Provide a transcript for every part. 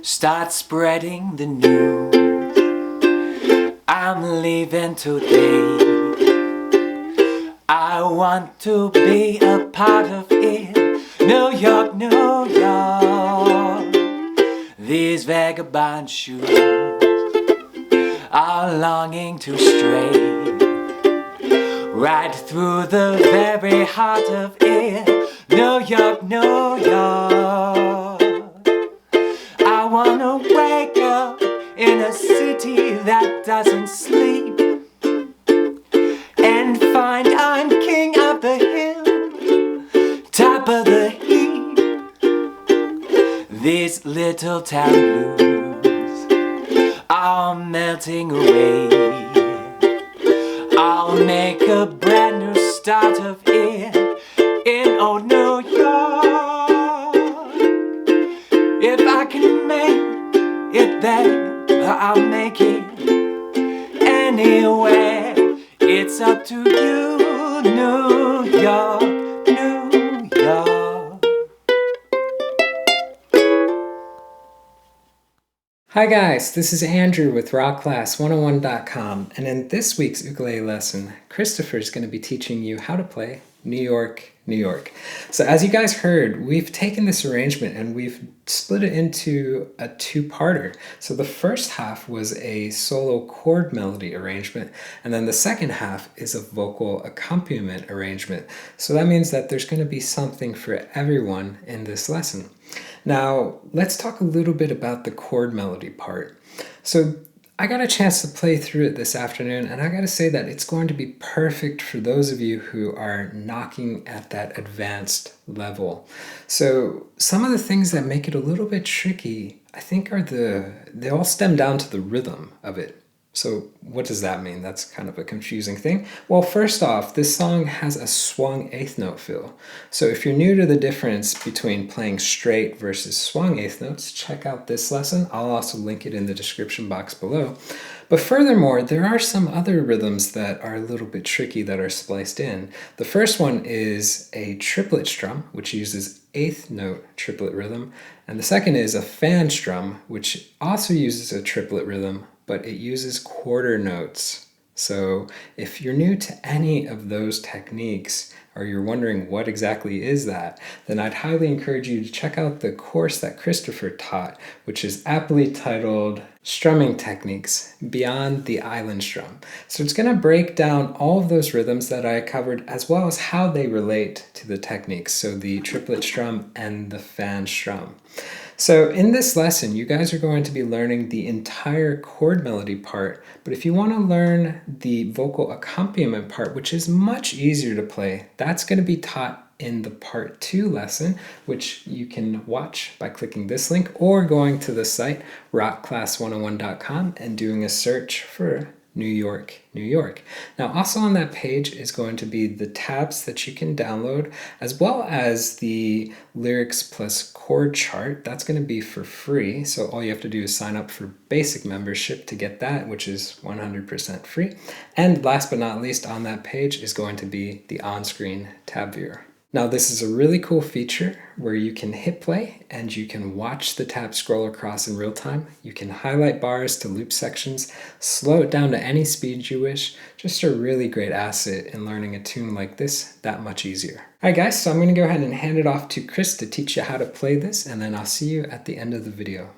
Start spreading the news. I'm leaving today. I want to be a part of it. New York, New York. These vagabond shoes are longing to stray right through the very heart of it. New York, New York. I wanna wake up in a city that doesn't sleep and find I'm king of the hill, top of the heap. These little town blues are melting away. I'll make a brand new start of it in old New York. If I can make it there, I'll make it anywhere. It's up to you, New York, New York. Hi guys, this is Andrew with rockclass101.com, and in this week's ukulele lesson, Christopher is going to be teaching you how to play New York, New York. So as you guys heard, we've taken this arrangement and we've split it into a two-parter. So the first half was a solo chord melody arrangement, and then the second half is a vocal accompaniment arrangement. So that means that there's going to be something for everyone in this lesson. Now, let's talk a little bit about the chord melody part. So I got a chance to play through it this afternoon, and I gotta say that it's going to be perfect for those of you who are knocking at that advanced level. So some of the things that make it a little bit tricky, I think they all stem down to the rhythm of it. So what does that mean? That's kind of a confusing thing. Well, first off, this song has a swung eighth note feel. So if you're new to the difference between playing straight versus swung eighth notes, check out this lesson. I'll also link it in the description box below. But furthermore, there are some other rhythms that are a little bit tricky that are spliced in. The first one is a triplet strum, which uses eighth note triplet rhythm. And the second is a fan strum, which also uses a triplet rhythm, but it uses quarter notes. So if you're new to any of those techniques, or you're wondering what exactly is that, then I'd highly encourage you to check out the course that Christopher taught, which is aptly titled Strumming Techniques Beyond the Island Strum. So it's going to break down all of those rhythms that I covered, as well as how they relate to the techniques, so the triplet strum and the fan strum. So in this lesson, you guys are going to be learning the entire chord melody part, but if you want to learn the vocal accompaniment part, which is much easier to play, that's going to be taught in the part 2 lesson, which you can watch by clicking this link or going to the site rockclass101.com and doing a search for New York, New York. Now also on that page is going to be the tabs that you can download, as well as the lyrics plus chord chart. That's going to be for free, so all you have to do is sign up for basic membership to get that, which is 100% free. And last but not least, on that page is going to be the on-screen tab viewer. Now this is a really cool feature where you can hit play and you can watch the tab scroll across in real time. You can highlight bars to loop sections, slow it down to any speed you wish. Just a really great asset in learning a tune like this that much easier. Alright guys, so I'm going to go ahead and hand it off to Chris to teach you how to play this, and then I'll see you at the end of the video.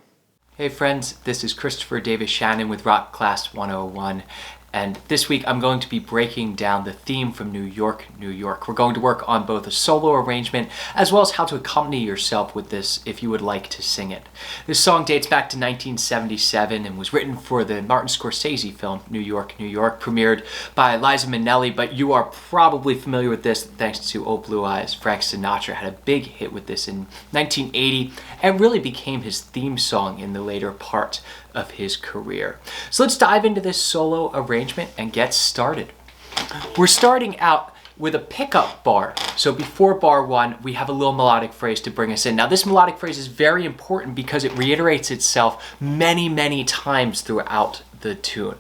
Hey friends, this is Christopher Davis-Shannon with Rock Class 101. And this week I'm going to be breaking down the theme from New York, New York. We're going to work on both a solo arrangement as well as how to accompany yourself with this if you would like to sing it. This song dates back to 1977 and was written for the Martin Scorsese film New York, New York, premiered by Liza Minnelli, but you are probably familiar with this thanks to Old Blue Eyes. Frank Sinatra had a big hit with this in 1980 and really became his theme song in the later part of his career. So let's dive into this solo arrangement and get started. We're starting out with a pickup bar. So before bar 1, we have a little melodic phrase to bring us in. Now this melodic phrase is very important because it reiterates itself many, many times throughout the tune.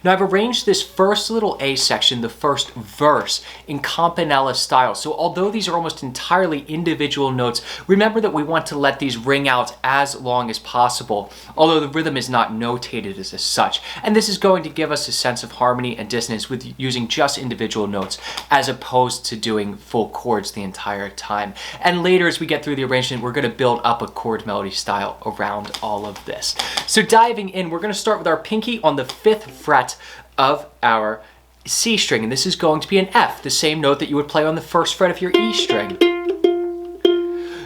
Now I've arranged this first little A section, the first verse, in campanella style. So although these are almost entirely individual notes, remember that we want to let these ring out as long as possible, although the rhythm is not notated as such. And this is going to give us a sense of harmony and dissonance with using just individual notes as opposed to doing full chords the entire time. And later as we get through the arrangement, we're going to build up a chord melody style around all of this. So diving in, we're going to start with our pinky on the 5th fret of our C string, and this is going to be an F, the same note that you would play on the 1st fret of your E string.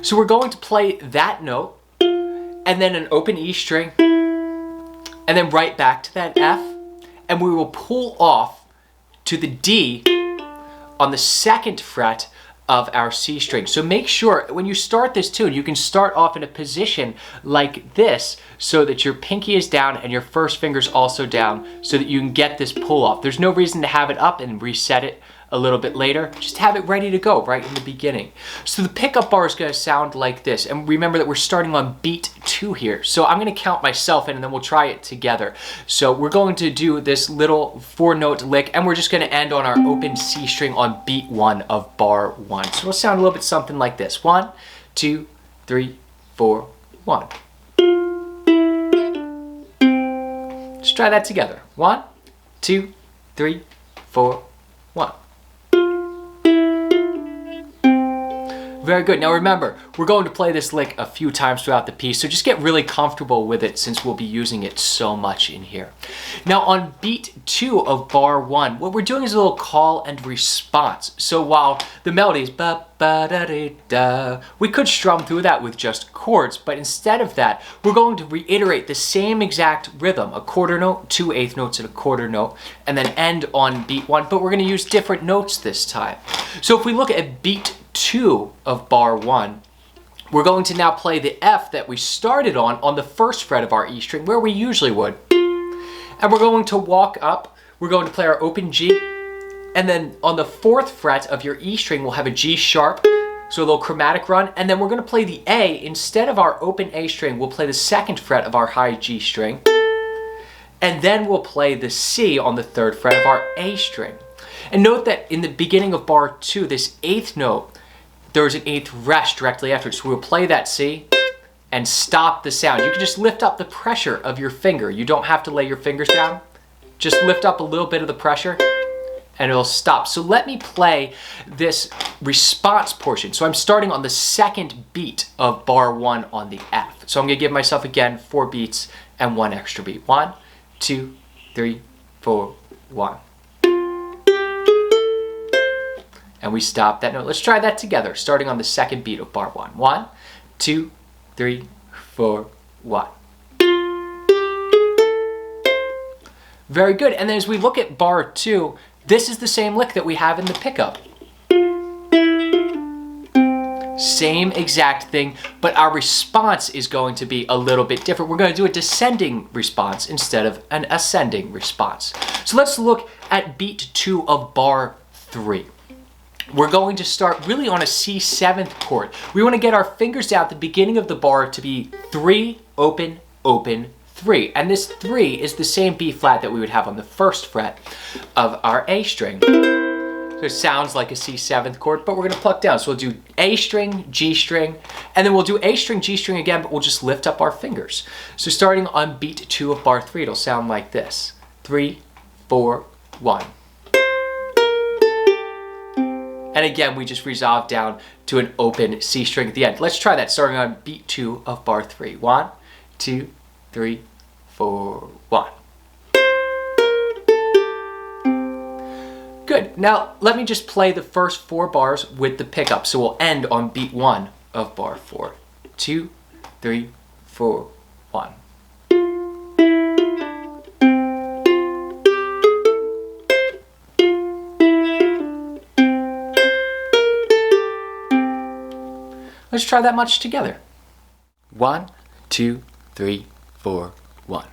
So we're going to play that note, and then an open E string, and then right back to that F, and we will pull off to the D on the 2nd fret of our C string. So make sure when you start this tune, you can start off in a position like this so that your pinky is down and your first finger's also down so that you can get this pull off. There's no reason to have it up and reset it a little bit later. Just have it ready to go right in the beginning. So the pickup bar is going to sound like this. And remember that we're starting on beat 2 here. So I'm going to count myself in and then we'll try it together. So we're going to do this little 4-note lick and we're just going to end on our open C string on beat 1 of bar 1. So it'll sound a little bit something like this. 1, 2, 3, 4, 1. Let's try that together. 1, 2, 3, 4, 1. Very good. Now remember, we're going to play this lick a few times throughout the piece, so just get really comfortable with it since we'll be using it so much in here. Now on beat 2 of bar 1, what we're doing is a little call and response. So while the melody is ba ba da da da, we could strum through that with just chords, but instead of that, we're going to reiterate the same exact rhythm, a quarter note, 2 eighth notes and a quarter note, and then end on beat 1, but we're going to use different notes this time. So if we look at beat 2 of bar 1, we're going to now play the F that we started on the 1st fret of our E string where we usually would. And we're going to walk up, we're going to play our open G, and then on the 4th fret of your E string we'll have a G sharp, so a little chromatic run, and then we're going to play the A. Instead of our open A string, we'll play the 2nd fret of our high G string, and then we'll play the C on the 3rd fret of our A string. And note that in the beginning of bar 2, this 8th note, there's an 8th rest directly after it. So we'll play that C and stop the sound. You can just lift up the pressure of your finger. You don't have to lay your fingers down. Just lift up a little bit of the pressure and it'll stop. So let me play this response portion. So I'm starting on the 2nd beat of bar 1 on the F. So I'm gonna give myself again 4 beats and 1 extra beat. 1, 2, 3, 4, 1. And we stop that note. Let's try that together, starting on the 2nd beat of bar 1. 1, 2, 3, 4, 1. Very good. And then as we look at bar 2, this is the same lick that we have in the pickup. Same exact thing, but our response is going to be a little bit different. We're going to do a descending response instead of an ascending response. So let's look at beat 2 of bar 3. We're going to start really on a C7th chord. We want to get our fingers down at the beginning of the bar to be 3, open, open, 3. And this 3 is the same B flat that we would have on the 1st fret of our A string. So it sounds like a C7th chord, but we're going to pluck down. So we'll do A string, G string, and then we'll do A string, G string again, but we'll just lift up our fingers. So starting on beat 2 of bar 3, it'll sound like this. 3, 4, 1. And again, we just resolve down to an open C string at the end. Let's try that starting on beat 2 of bar 3. 1, 2, 3, 4, 1. Good. Now let me just play the first 4 bars with the pickup. So we'll end on beat 1 of bar 4. 2, 3, 4, 1. Let's try that much together. 1, 2, 3, 4, 1.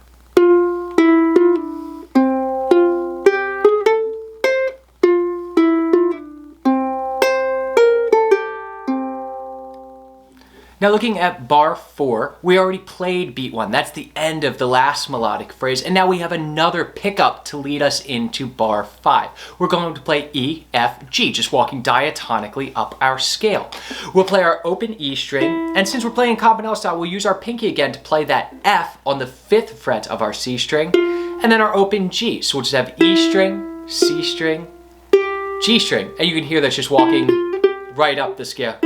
Now looking at bar 4, we already played beat 1. That's the end of the last melodic phrase. And now we have another pickup to lead us into bar 5. We're going to play E, F, G, just walking diatonically up our scale. We'll play our open E string, and since we're playing campanella style, we'll use our pinky again to play that F on the 5th fret of our C string, and then our open G. So we'll just have E string, C string, G string. And you can hear that's just walking right up the scale.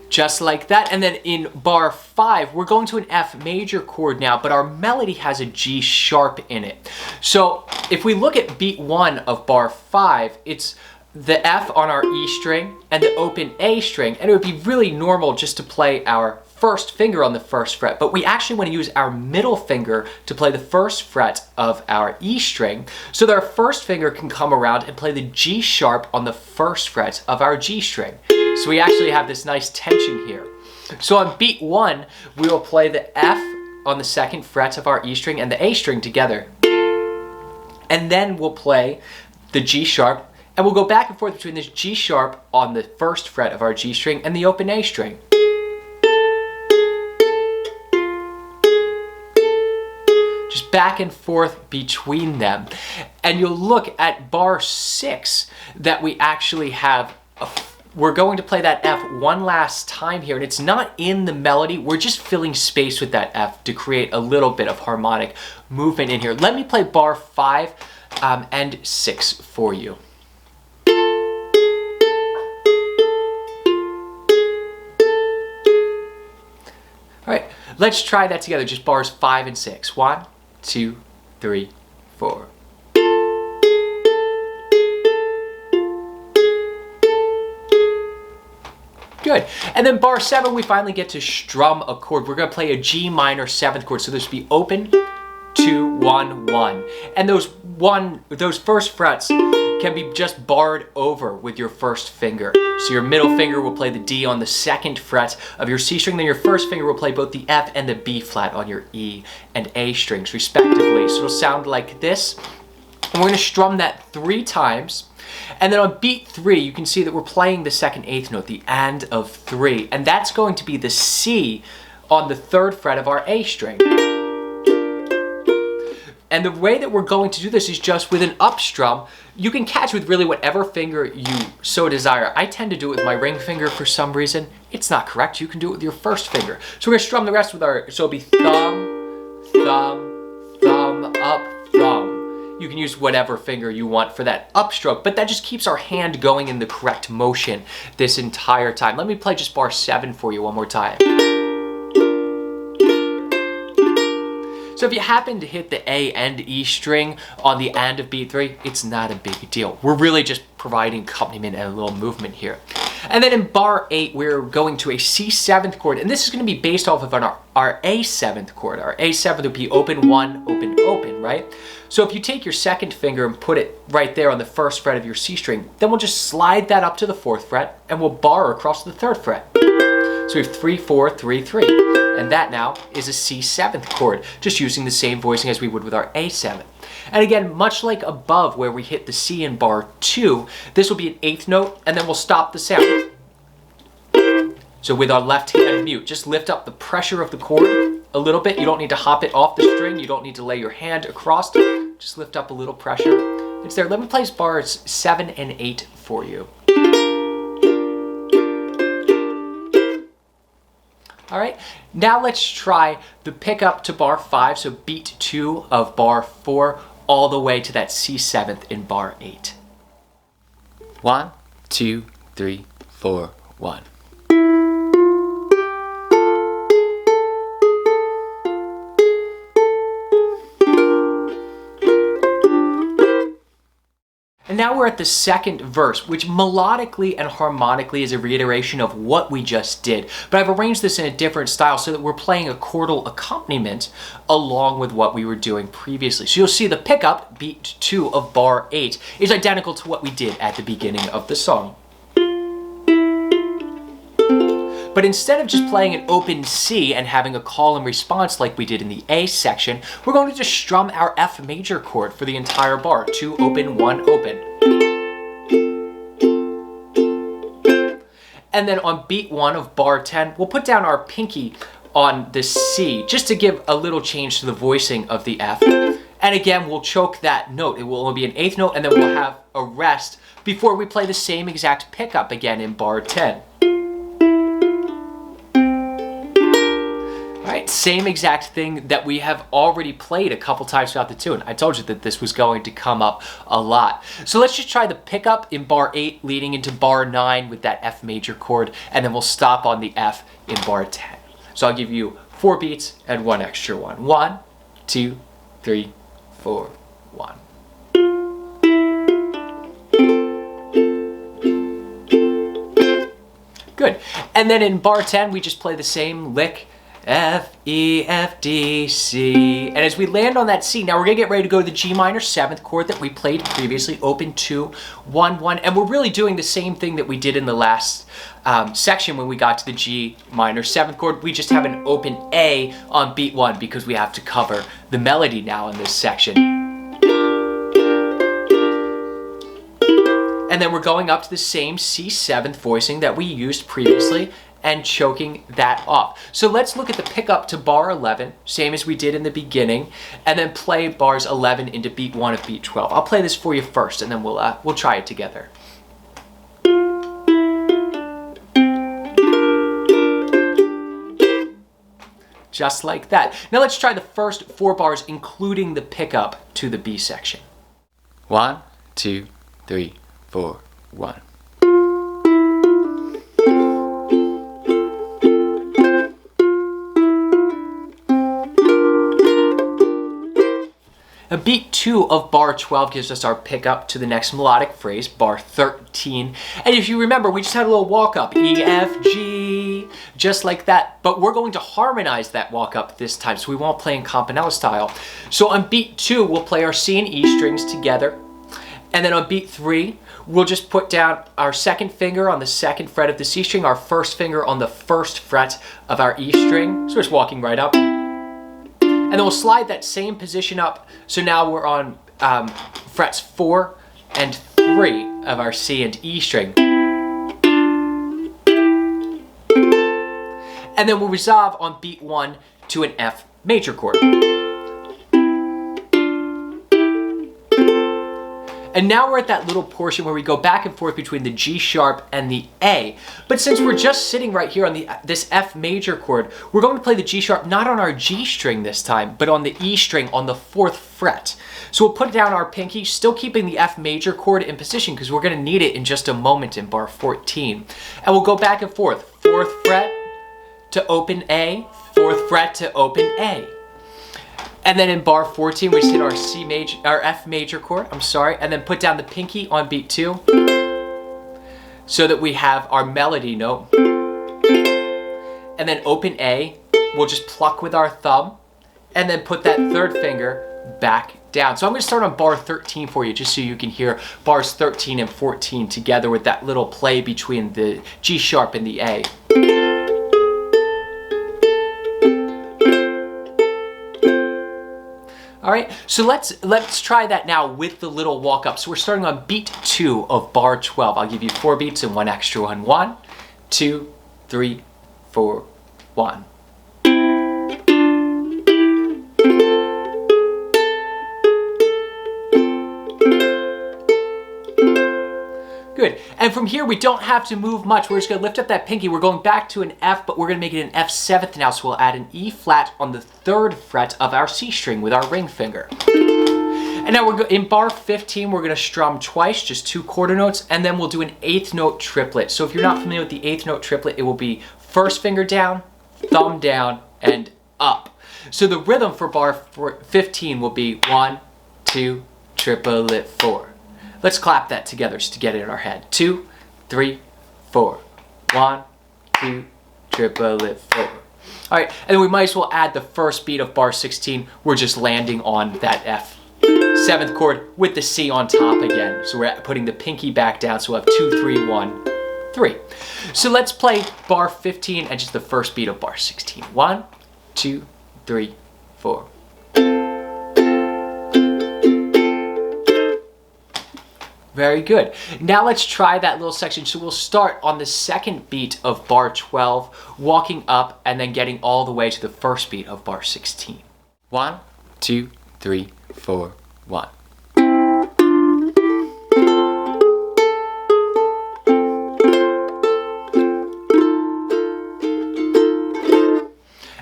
Just like that. And then in bar 5, we're going to an F major chord now, but our melody has a G sharp in it. So if we look at beat 1 of bar 5, it's the F on our E string and the open A string, and it would be really normal just to play our first finger on the 1st fret, but we actually want to use our middle finger to play the 1st fret of our E string, so that our 1st finger can come around and play the G sharp on the 1st fret of our G string. So we actually have this nice tension here. So on beat 1, we will play the F on the 2nd fret of our E string and the A string together. And then we'll play the G sharp, and we'll go back and forth between this G sharp on the 1st fret of our G string and the open A string. Just back and forth between them. And you'll look at bar 6 that we actually have we're going to play that F one last time here, and it's not in the melody. We're just filling space with that F to create a little bit of harmonic movement in here. Let me play bar 5 and 6 for you. All right, let's try that together, just bars 5 and 6. 1, 2, 3, 4. Good. And then bar 7, we finally get to strum a chord. We're going to play a G minor 7th chord. So this would be open, 2, 1, 1. And those first frets can be just barred over with your 1st finger. So your middle finger will play the D on the 2nd fret of your C string, then your 1st finger will play both the F and the B flat on your E and A strings respectively. So it'll sound like this. And we're going to strum that 3 times. And then on beat 3, you can see that we're playing the 2nd eighth note, the and of 3. And that's going to be the C on the 3rd fret of our A string. And the way that we're going to do this is just with an up strum. You can catch with really whatever finger you so desire. I tend to do it with my ring finger for some reason. It's not correct. You can do it with your 1st finger. So we're going to strum the rest with our, so it'll be thumb, thumb, thumb, up, thumb. You can use whatever finger you want for that upstroke, but that just keeps our hand going in the correct motion this entire time. Let me play just bar 7 for you one more time. So if you happen to hit the A and E string on the and of beat 3, it's not a big deal. We're really just providing accompaniment and a little movement here. And then in bar 8, we're going to a C 7th chord, and this is going to be based off of our A 7th chord. Our A 7th would be open, 1, open, open, right? So if you take your 2nd finger and put it right there on the 1st fret of your C string, then we'll just slide that up to the 4th fret, and we'll bar across the 3rd fret. So we have 3, 4, 3, 3. And that now is a C 7th chord, just using the same voicing as we would with our A 7th. And again, much like above where we hit the C in bar 2, this will be an 8th note, and then we'll stop the sound. So with our left hand mute, just lift up the pressure of the chord a little bit. You don't need to hop it off the string. You don't need to lay your hand across. Just lift up a little pressure. It's there. Let me play bars 7 and 8 for you. All right, now let's try the pickup to bar 5, so beat 2 of bar 4, all the way to that C 7th in bar 8. 1, 2, 3, 4, 1. And now we're at the 2nd verse, which melodically and harmonically is a reiteration of what we just did. But I've arranged this in a different style so that we're playing a chordal accompaniment along with what we were doing previously. So you'll see the pickup, beat 2 of bar 8, is identical to what we did at the beginning of the song. But instead of just playing an open C and having a call and response like we did in the A section, we're going to just strum our F major chord for the entire bar. 2 open, 1 open. And then on beat 1 of bar 10, we'll put down our pinky on the C just to give a little change to the voicing of the F. And again, we'll choke that note. It will only be an 8th note, and then we'll have a rest before we play the same exact pickup again in bar 10. All right, same exact thing that we have already played a couple times throughout the tune. I told you that this was going to come up a lot. So let's just try the pickup in bar 8 leading into bar 9 with that F major chord, and then we'll stop on the F in bar 10. So I'll give you 4 beats and 1 extra one. 1, 2, 3, 4, 1. Good. And then in bar 10, we just play the same lick. F, E, F, D, C. And as we land on that C, now we're gonna get ready to go to the G minor 7th chord that we played previously, open 2, 1, 1. And we're really doing the same thing that we did in the last section when we got to the G minor 7th chord. We just have an open A on beat 1 because we have to cover the melody now in this section. And then we're going up to the same C 7th voicing that we used previously and choking that off. So let's look at the pickup to bar 11, same as we did in the beginning, and then play bars 11 into beat 1 of beat 12. I'll play this for you first, and then we'll try it together. Just like that. Now let's try the first 4 bars, including the pickup to the B section. 1, 2, 3, 4, 1. Now, beat 2 of bar 12 gives us our pickup to the next melodic phrase, bar 13. And if you remember, we just had a little walk up, E, F, G, just like that. But we're going to harmonize that walk up this time, so we won't play in campanella style. So on beat 2, we'll play our C and E strings together. And then on beat 3, we'll just put down our 2nd finger on the 2nd fret of the C string, our 1st finger on the 1st fret of our E string. So we're just walking right up. And then we'll slide that same position up. So now we're on frets 4 and 3 of our C and E string. And then we'll resolve on beat 1 to an F major chord. And now we're at that little portion where we go back and forth between the G sharp and the A. But since we're just sitting right here on this F major chord, we're going to play the G sharp not on our G string this time, but on the E string on the 4th fret. So we'll put down our pinky, still keeping the F major chord in position because we're going to need it in just a moment in bar 14. And we'll go back and forth. 4th fret to open A, 4th fret to open A. And then in bar 14, we just hit our F major chord, and then put down the pinky on beat 2 so that we have our melody note. And then open A, we'll just pluck with our thumb and then put that 3rd finger back down. So I'm going to start on bar 13 for you just so you can hear bars 13 and 14 together with that little play between the G sharp and the A. All right, so let's try that now with the little walk up. So we're starting on beat 2 of bar 12. I'll give you 4 beats and 1 extra one. 1, 2, 3, 4, 1. Good. And from here, we don't have to move much. We're just going to lift up that pinky. We're going back to an F, but we're going to make it an F7th now. So we'll add an E flat on the 3rd fret of our C string with our ring finger. And now we're in bar 15, we're going to strum twice, just 2 quarter notes, and then we'll do an 8th note triplet. So if you're not familiar with the 8th note triplet, it will be 1st finger down, thumb down, and up. So the rhythm for bar 15 will be 1, 2, triplet, 4. Let's clap that together just to get it in our head. 2, 3, 4. 1, 2, triplet, 4. All right, and then we might as well add the first beat of bar 16. We're just landing on that F7th chord with the C on top again. So we're putting the pinky back down, so we'll have 2, 3, 1, 3. So let's play bar 15 and just the first beat of bar 16. 1, 2, 3, 4. Very good. Now let's try that little section. So we'll start on the second beat of bar 12, walking up and then getting all the way to the first beat of bar 16. 1, 2, 3, 4, 1.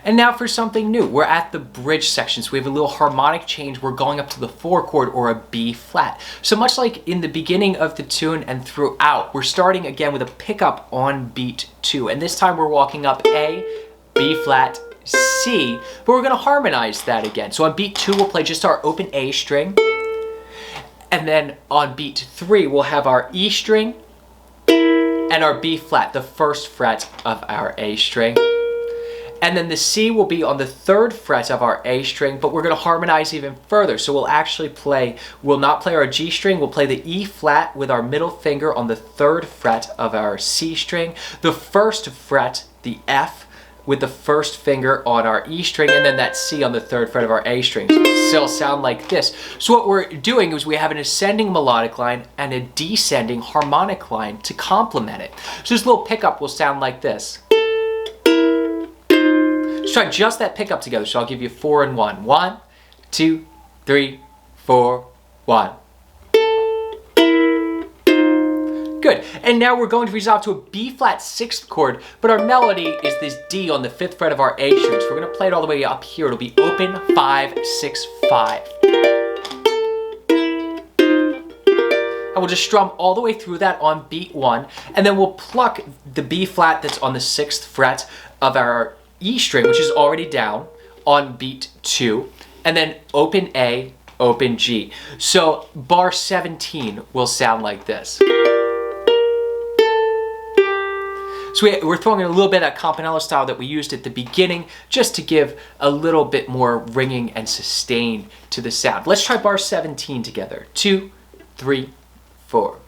And now for something new. We're at the bridge section, so we have a little harmonic change. We're going up to the 4 chord or a B flat. So much like in the beginning of the tune and throughout, we're starting again with a pickup on beat 2. And this time we're walking up A, B flat, C, but we're gonna harmonize that again. So on beat 2, we'll play just our open A string. And then on beat 3, we'll have our E string and our B flat, the first fret of our A string. And then the C will be on the 3rd fret of our A string, but we're going to harmonize even further. So we'll actually we'll not play our G string, we'll play the E flat with our middle finger on the 3rd fret of our C string, the 1st fret, the F, with the 1st finger on our E string, and then that C on the 3rd fret of our A string. So it'll sound like this. So what we're doing is we have an ascending melodic line and a descending harmonic line to complement it. So this little pickup will sound like this. Let's try just that pickup together. So I'll give you 4 and 1. 1, 2, 3, 4, 1. Good. And now we're going to resolve to a B flat 6th chord, but our melody is this D on the 5th fret of our A string. So we're going to play it all the way up here. It'll be open 5, 6, 5. And we'll just strum all the way through that on beat 1, and then we'll pluck the B flat that's on the 6th fret of our E string, which is already down, on beat 2, and then open A, open G. So bar 17 will sound like this. So we're throwing in a little bit of campanella style that we used at the beginning just to give a little bit more ringing and sustain to the sound. Let's try bar 17 together. 2, 3, 4.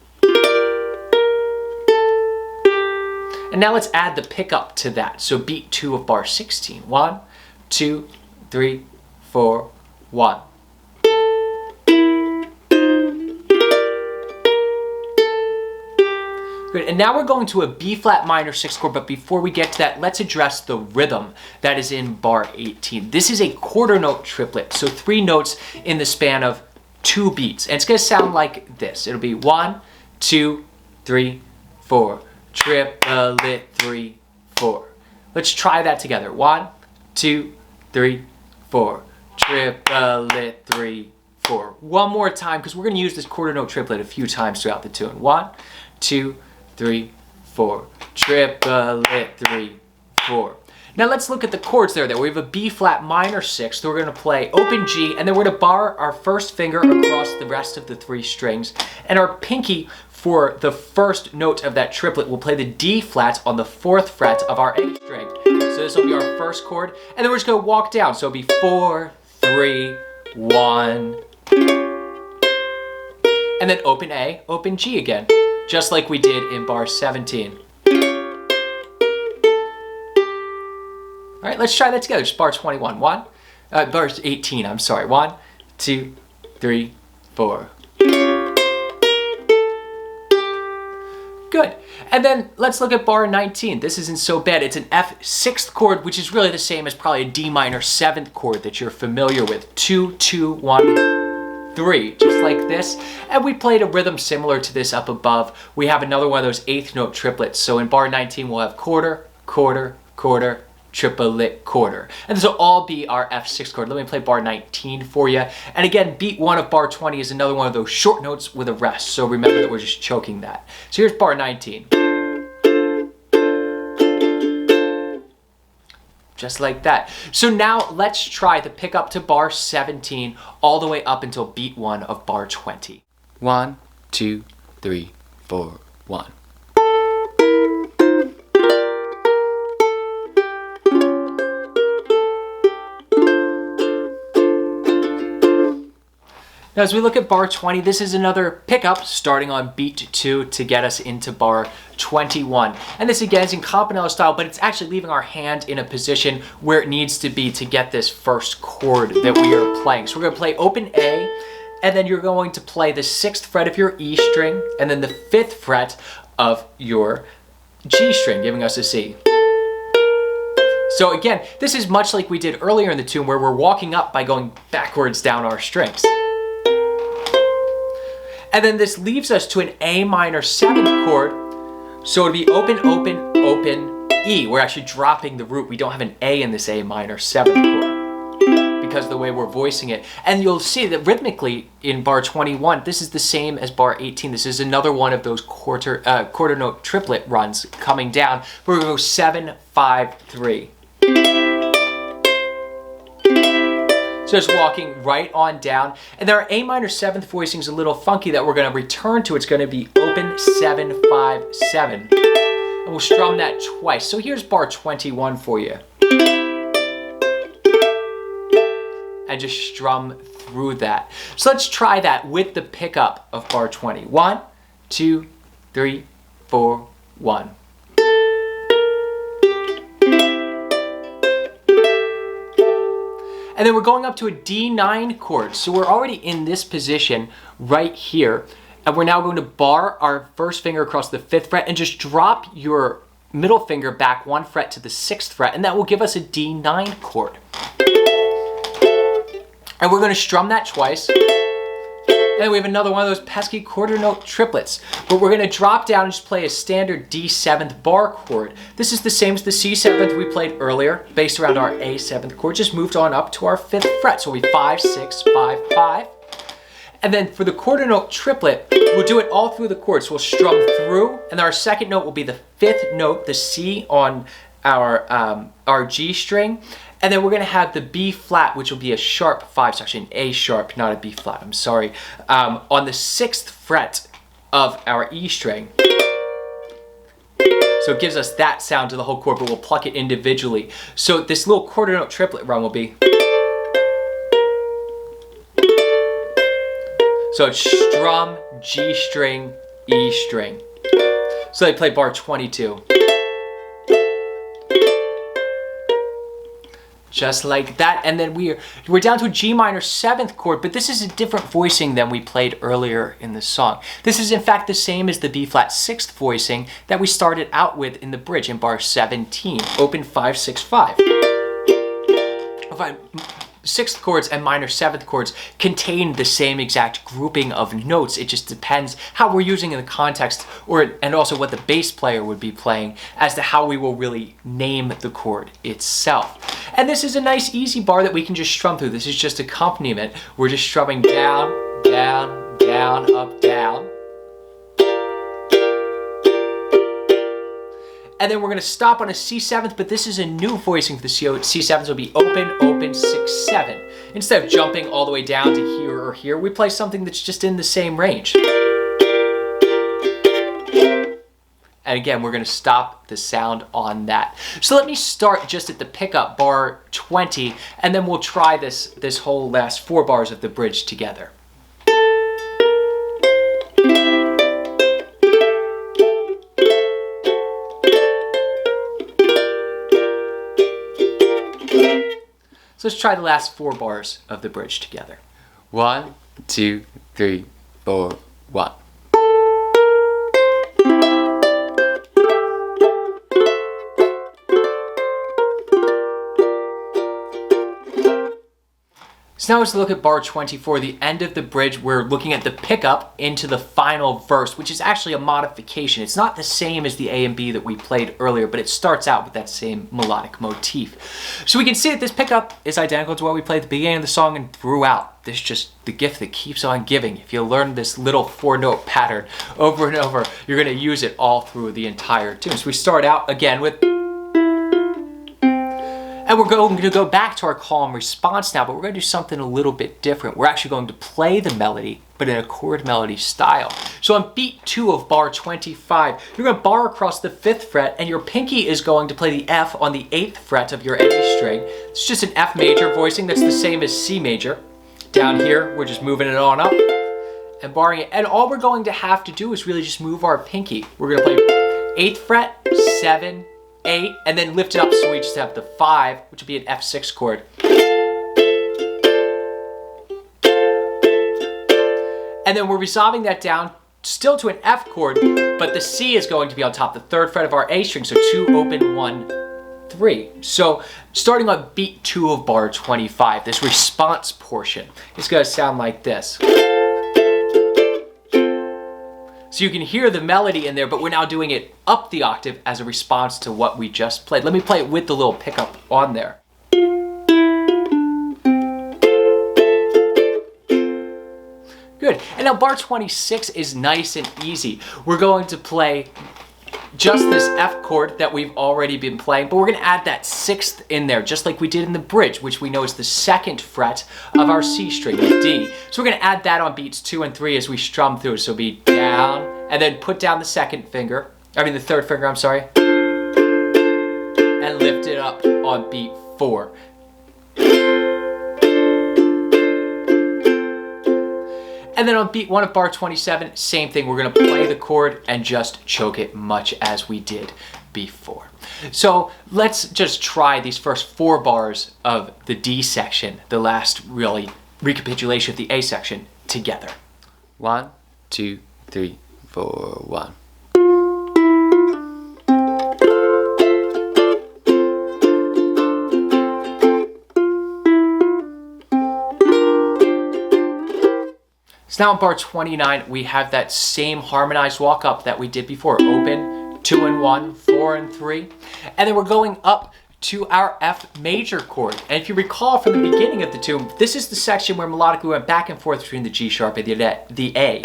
And now let's add the pickup to that. So beat 2 of bar 16. 1, 2, 3, 4, 1. Good. And now we're going to a B flat minor 6th chord, but before we get to that, let's address the rhythm that is in bar 18. This is a quarter note triplet, so 3 notes in the span of 2 beats. And it's going to sound like this. It'll be 1, 2, 3, 4. Triplet 3, 4. Let's try that together. 1, 2, 3, 4. Triplet 3, 4. One more time, because we're going to use this quarter note triplet a few times throughout the tune. 1, 2, 3, 4. Triplet 3, 4. Now let's look at the chords there. We have a B flat minor 6th. So we're going to play open G, and then we're going to bar our first finger across the rest of the 3 strings, and our pinky for the first note of that triplet, we'll play the D flat on the 4th fret of our A string. So this will be our first chord, and then we're just going to walk down. So it'll be 4, 3, 1, and then open A, open G again, just like we did in bar 17. All right, let's try that together. Just bar 21. Bar 18, I'm sorry. 1, 2, 3, 4. Good. And then let's look at bar 19. This isn't so bad. It's an F 6th chord, which is really the same as probably a D minor 7th chord that you're familiar with. 2, 2, 1, 3, just like this. And we played a rhythm similar to this up above. We have another one of those 8th note triplets. So in bar 19, we'll have quarter, quarter, quarter, triplet, quarter. And this will all be our F6 chord. Let me play bar 19 for you. And again, beat 1 of bar 20 is another one of those short notes with a rest. So remember that we're just choking that. So here's bar 19. Just like that. So now let's try to pick up to bar 17 all the way up until beat 1 of bar 20. 1, 2, 3, 4, 1. Now as we look at bar 20, this is another pickup starting on beat 2 to get us into bar 21. And this again is in campanella style, but it's actually leaving our hand in a position where it needs to be to get this first chord that we are playing. So we're going to play open A, and then you're going to play the 6th fret of your E string, and then the 5th fret of your G string, giving us a C. So again, this is much like we did earlier in the tune where we're walking up by going backwards down our strings. And then this leaves us to an A minor 7th chord. So it'll be open, open, open, E. We're actually dropping the root. We don't have an A in this A minor 7th chord because of the way we're voicing it. And you'll see that rhythmically in bar 21, this is the same as bar 18. This is another one of those quarter note triplet runs coming down. We're gonna go 7, 5, 3. So just walking right on down. And our A minor 7th voicing is a little funky that we're going to return to. It's going to be open 7, 5, 7. And we'll strum that twice. So here's bar 21 for you. And just strum through that. So let's try that with the pickup of bar 20. 1, 2, 3, 4, 1. And then we're going up to a D9 chord. So we're already in this position right here. And we're now going to bar our first finger across the 5th fret and just drop your middle finger back 1 fret to the 6th fret. And that will give us a D9 chord. And we're going to strum that twice. And then we have another one of those pesky quarter note triplets. But we're going to drop down and just play a standard D7th bar chord. This is the same as the C7th we played earlier, based around our A7th chord, just moved on up to our 5th fret. So it'll be 5, 6, 5, 5. And then for the quarter note triplet, we'll do it all through the chords. So we'll strum through, and our second note will be the 5th note, the C on our G string. And then we're going to have the B flat, which will be a sharp 5. It's actually an A sharp, not a B flat, I'm sorry. On the 6th fret of our E string. So it gives us that sound to the whole chord, but we'll pluck it individually. So this little quarter note triplet run will be. So it's strum, G string, E string. So they play bar 22. Just like that, and then we're down to a G minor 7th chord, but this is a different voicing than we played earlier in the song. This is in fact the same as the B flat 6th voicing that we started out with in the bridge in bar 17, open 5, 6, 5. 6th chords and minor 7th chords contain the same exact grouping of notes. It just depends how we're using in the context, and also what the bass player would be playing as to how we will really name the chord itself. And this is a nice easy bar that we can just strum through. This is just accompaniment. We're just strumming down, down, down, up, down. And then we're going to stop on a C7th, but this is a new voicing for the C7th. So it'll be open, open, 6, 7. Instead of jumping all the way down to here or here, we play something that's just in the same range. And again, we're going to stop the sound on that. So let me start just at the pickup, bar 20, and then we'll try this whole last 4 bars of the bridge together. So let's try the last 4 bars of the bridge together. 1, 2, 3, 4, 1. So now let's look at bar 24, the end of the bridge. We're looking at the pickup into the final verse, which is actually a modification. It's not the same as the A and B that we played earlier, but it starts out with that same melodic motif. So we can see that this pickup is identical to what we played at the beginning of the song and throughout. This is just the gift that keeps on giving. If you learn this little 4-note pattern over and over, you're going to use it all through the entire tune. So we start out again with... And we're going to go back to our call and response now, but we're going to do something a little bit different. We're actually going to play the melody, but in a chord melody style. So on beat 2 of bar 25, you're going to bar across the 5th fret, and your pinky is going to play the F on the 8th fret of your A string. It's just an F major voicing that's the same as C major. Down here, we're just moving it on up and barring it. And all we're going to have to do is really just move our pinky. We're going to play 8th fret, 7, 8, and then lift it up so we just have the 5, which will be an F6 chord. And then we're resolving that down still to an F chord, but the C is going to be on top, the 3rd fret of our A string, so 2 open 1 3. So starting on beat 2 of bar 25, this response portion is going to sound like this. So you can hear the melody in there, but we're now doing it up the octave as a response to what we just played. Let me play it with the little pickup on there. Good. And now bar 26 is nice and easy. We're going to play just this F chord that we've already been playing, but we're going to add that 6th in there, just like we did in the bridge, which we know is the 2nd fret of our C string, the D. So we're going to add that on beats 2 and 3 as we strum through. So be down, and then put down the 3rd finger, I'm sorry, and lift it up on beat 4. And then on beat 1 of bar 27, same thing. We're going to play the chord and just choke it much as we did before. So let's just try these first 4 bars of the D section, the last really recapitulation of the A section, together. 1, 2, 3, 4, 1. So now in bar 29, we have that same harmonized walk up that we did before. Open, 2 and 1, 4 and 3. And then we're going up to our F major chord. And if you recall from the beginning of the tune, this is the section where melodically we went back and forth between the G sharp and the A.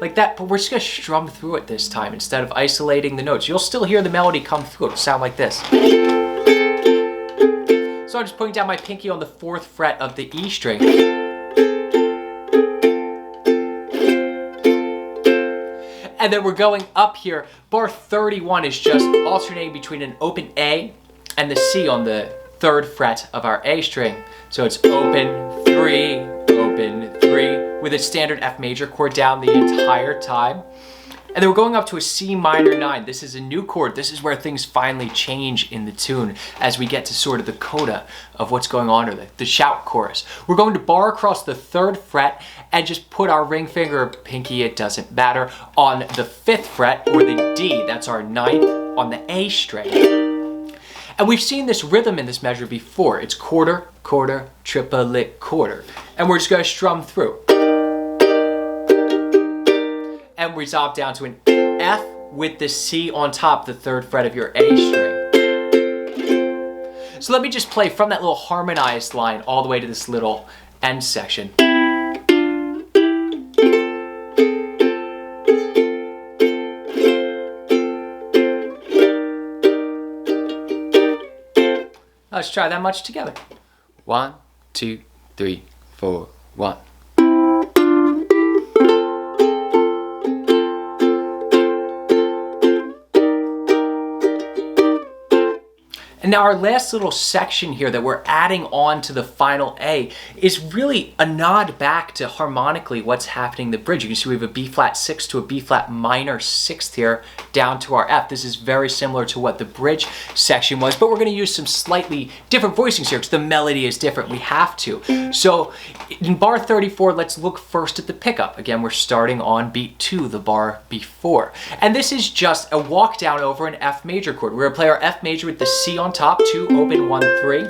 Like that, but we're just gonna strum through it this time instead of isolating the notes. You'll still hear the melody come through. It'll sound like this. So I'm just putting down my pinky on the 4th fret of the E string. And then we're going up here. Bar 31 is just alternating between an open A and the C on the 3rd fret of our A string. So it's open 3, open 3, with a standard F major chord down the entire time. And then we're going up to a C minor 9. This is a new chord. This is where things finally change in the tune as we get to sort of the coda of what's going on, or the shout chorus. We're going to bar across the 3rd fret and just put our ring finger, pinky, it doesn't matter, on the 5th fret, or the D, that's our 9th, on the A string. And we've seen this rhythm in this measure before. It's quarter, quarter, triplet, quarter. And we're just going to strum through. And resolve down to an F with the C on top, the 3rd fret of your A string. So let me just play from that little harmonized line all the way to this little end section. Let's try that much together. 1, 2, 3, 4, 1. And now our last little section here that we're adding on to the final A is really a nod back to harmonically what's happening in the bridge. You can see we have a B flat 6 to a B flat minor 6th here down to our F. This is very similar to what the bridge section was, but we're going to use some slightly different voicings here because the melody is different. We have to. So in bar 34, let's look first at the pickup. Again, we're starting on beat 2, the bar before. And this is just a walk down over an F major chord. We're going to play our F major with the C on top, 2, open, 1, 3.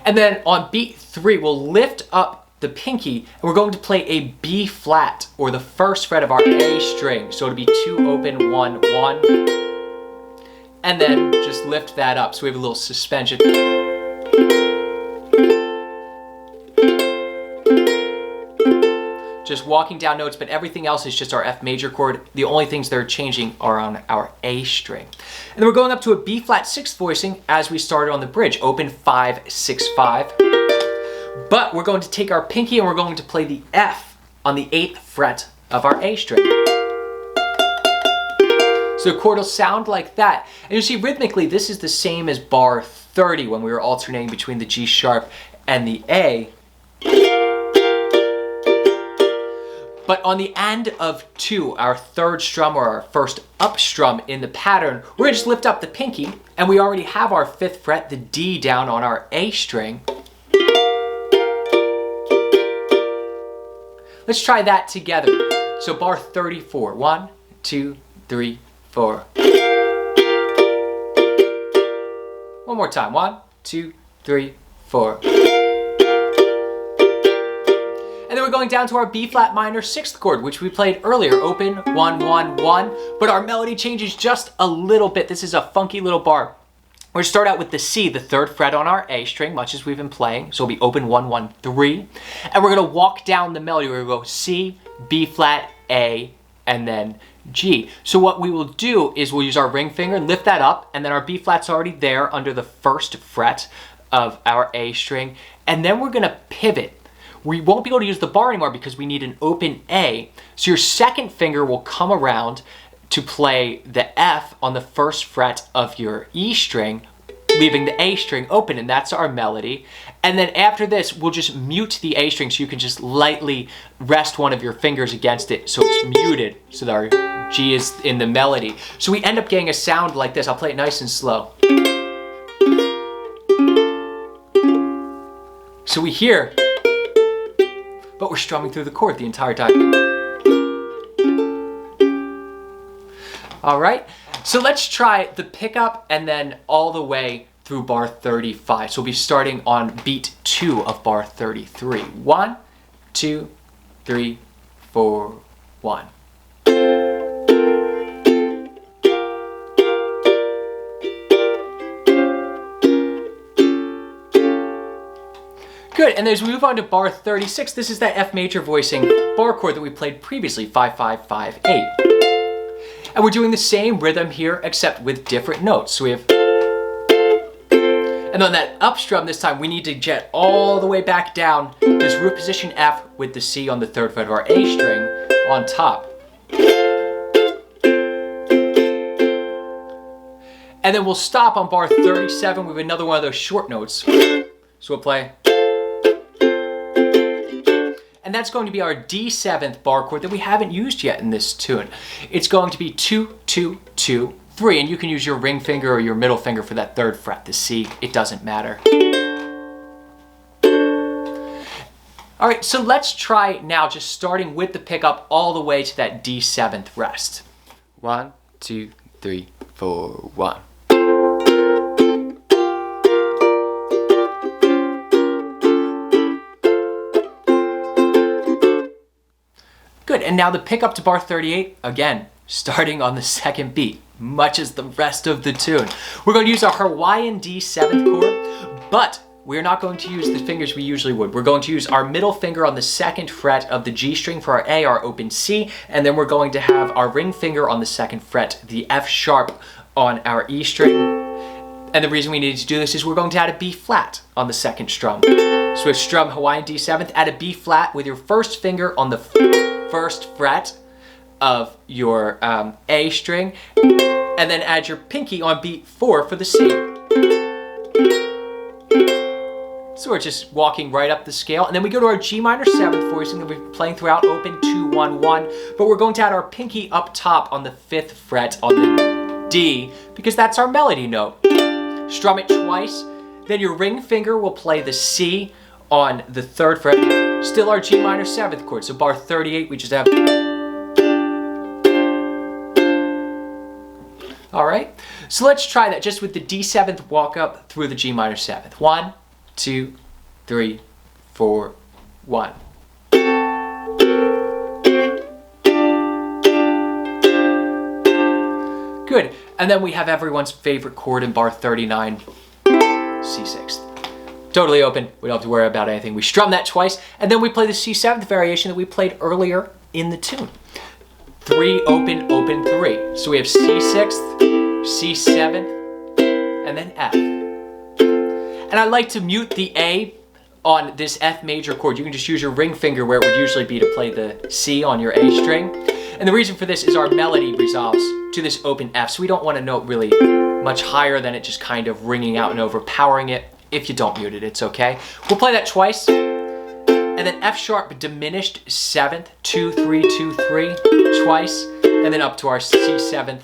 And then on beat 3, we'll lift up the pinky and we're going to play a B flat, or the 1st fret of our A string. So it'll be 2, open, 1, 1. And then just lift that up. So we have a little suspension. Just walking down notes, but everything else is just our F major chord. The only things that are changing are on our A string. And then we're going up to a B flat 6th voicing as we started on the bridge. Open, 5, 6, 5. But we're going to take our pinky and we're going to play the F on the 8th fret of our A string. So the chord will sound like that. And you see rhythmically, this is the same as bar 30 when we were alternating between the G sharp and the A. But on the end of 2, our 3rd strum, or our first up strum in the pattern, we're gonna just lift up the pinky, and we already have our 5th fret, the D, down on our A string. Let's try that together. So bar 34. 1, 2, 3, 4. One more time. 1, 2, 3, 4. And then we're going down to our B flat minor 6th chord, which we played earlier. Open, 1, 1, 1. But our melody changes just a little bit. This is a funky little bar. We're going to start out with the C, the 3rd fret on our A string, much as we've been playing. So it'll be open, 1, 1, 3. And we're going to walk down the melody. We're going to go C, B flat, A, and then G. So what we will do is we'll use our ring finger, lift that up, and then our B flat's already there under the 1st fret of our A string. And then we're going to pivot. We won't be able to use the bar anymore because we need an open A. So your 2nd finger will come around to play the F on the 1st fret of your E string, leaving the A string open, and that's our melody. And then after this, we'll just mute the A string so you can just lightly rest one of your fingers against it so it's muted so that our G is in the melody. So we end up getting a sound like this. I'll play it nice and slow. So we hear, but we're strumming through the chord the entire time. All right, so let's try the pickup and then all the way through bar 35. So we'll be starting on beat 2 of bar 33. 1, 2, 3, 4, 1. Good, and as we move on to bar 36, this is that F major voicing bar chord that we played previously, 5, 5, 5, 8. And we're doing the same rhythm here, except with different notes. So we have, and on that up strum this time, we need to jet all the way back down this root position F with the C on the 3rd fret of our A string on top. And then we'll stop on bar 37 with another one of those short notes. So we'll play. And that's going to be our D7th bar chord that we haven't used yet in this tune. It's going to be 2, 2, 2, 3, and you can use your ring finger or your middle finger for that 3rd fret, the C, it doesn't matter. All right, so let's try now just starting with the pickup all the way to that D7th rest. 1, 2, 3, 4, 1. Good, and now the pickup to bar 38, again, starting on the 2nd beat, much as the rest of the tune. We're going to use our Hawaiian D7th chord, but we're not going to use the fingers we usually would. We're going to use our middle finger on the 2nd fret of the G string for our A, our open C, and then we're going to have our ring finger on the 2nd fret, the F sharp on our E string. And the reason we needed to do this is we're going to add a B flat on the 2nd strum. So we've strum Hawaiian D7th, add a B flat with your 1st finger on the 1st fret of your A string, and then add your pinky on beat 4 for the C. So we're just walking right up the scale, and then we go to our G minor 7th voicing that we've been playing throughout, open 2, 1, 1, but we're going to add our pinky up top on the 5th fret on the D, because that's our melody note. Strum it twice, then your ring finger will play the C on the 3rd fret, still our G minor 7th chord. So bar 38, we just have. All right, so let's try that just with the D7th walk up through the G minor 7th. 1, 2, 3, 4, 1. Good, and then we have everyone's favorite chord in bar 39, C6. Totally open, we don't have to worry about anything. We strum that twice, and then we play the C7th variation that we played earlier in the tune. 3, open, open, 3. So we have C6th, C7th, and then F. And I like to mute the A on this F major chord. You can just use your ring finger where it would usually be to play the C on your A string. And the reason for this is our melody resolves to this open F, so we don't want a note really much higher than it just kind of ringing out and overpowering it. If you don't mute it, it's okay. We'll play that twice. And then F sharp diminished 7th, 2, 3, 2, 3, twice. And then up to our C7th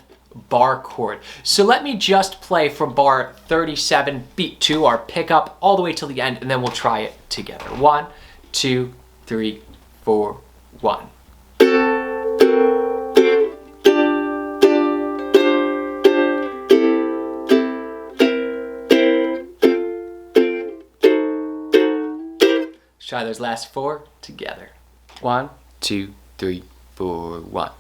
bar chord. So let me just play from bar 37, beat 2, our pickup, all the way till the end, and then we'll try it together. 1, 2, 3, 4, 1. Let's try those last 4 together. 1, 2, 3, 4, 1.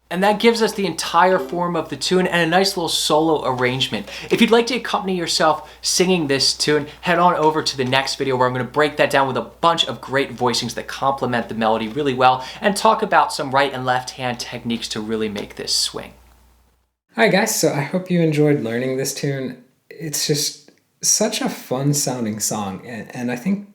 And that gives us the entire form of the tune and a nice little solo arrangement. If you'd like to accompany yourself singing this tune, head on over to the next video where I'm going to break that down with a bunch of great voicings that complement the melody really well and talk about some right and left hand techniques to really make this swing. Hi guys, so I hope you enjoyed learning this tune. It's just such a fun sounding song, and I think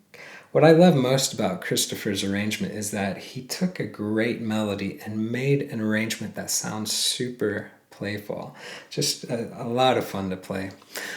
what I love most about Christopher's arrangement is that he took a great melody and made an arrangement that sounds super playful. Just a lot of fun to play.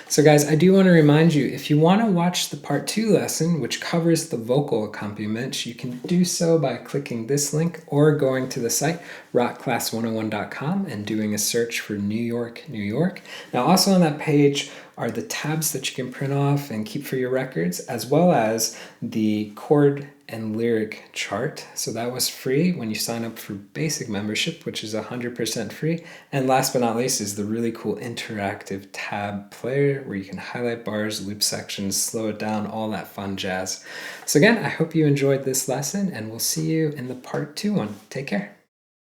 So guys, I do want to remind you, if you want to watch the part 2 lesson, which covers the vocal accompaniment, you can do so by clicking this link or going to the site rockclass101.com and doing a search for New York, New York. Now also on that page are the tabs that you can print off and keep for your records, as well as the chord and lyric chart. So that was free when you sign up for basic membership, which is 100% free. And last but not least is the really cool interactive tab player where you can highlight bars, loop sections, slow it down, all that fun jazz. So again, I hope you enjoyed this lesson, and we'll see you in the part 2 one. Take care.